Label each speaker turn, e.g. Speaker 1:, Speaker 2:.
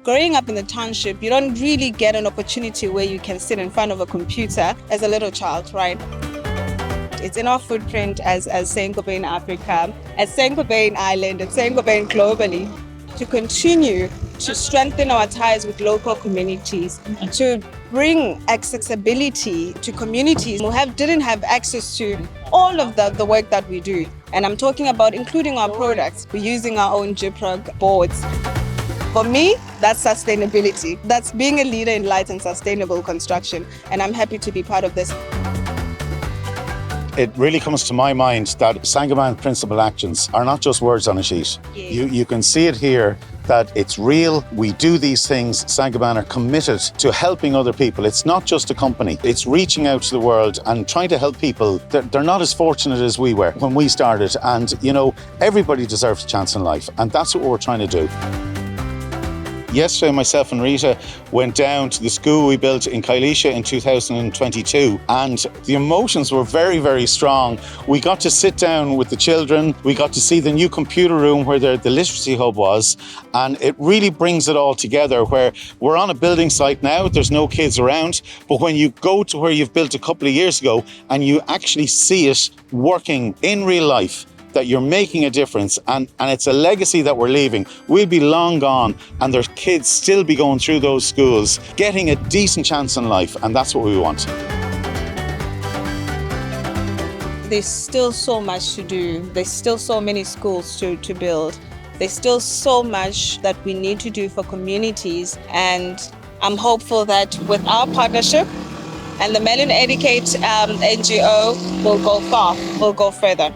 Speaker 1: Growing up in the township, you don't really get an opportunity where you can sit in front of a computer as a little child, right? It's in our footprint as Saint-Gobain Africa, as Saint-Gobain Ireland, and Saint-Gobain globally, to continue to strengthen our ties with local communities, to bring accessibility to communities who didn't have access to all of the work that we do. And I'm talking about including our products. We're using our own gyprog boards. For me, that's sustainability. That's being a leader in light and sustainable construction. And I'm happy to be part of this.
Speaker 2: It really comes to my mind that Saint-Gobain principal actions are not just words on a sheet.
Speaker 1: Yeah.
Speaker 2: You can see it here that it's real. We do these things. Saint-Gobain are committed to helping other people. It's not just a company. It's reaching out to the world and trying to help people. They're not as fortunate as we were when we started. And, you know, everybody deserves a chance in life. And that's what we're trying to do. Yesterday, myself and Rita went down to the school we built in Kailisha in 2022, and the emotions were very, very strong. We got to sit down with the children, we got to see the new computer room where the literacy hub was, and it really brings it all together, where we're on a building site now, there's no kids around, but when you go to where you've built a couple of years ago and you actually see it working in real life, that you're making a difference, and it's a legacy that we're leaving. We'll be long gone and there's kids still be going through those schools, getting a decent chance in life, and that's what we want.
Speaker 1: There's still so much to do. There's still so many schools to build. There's still so much that we need to do for communities, and I'm hopeful that with our partnership and the Melon Educate NGO, we'll go far, we'll go further.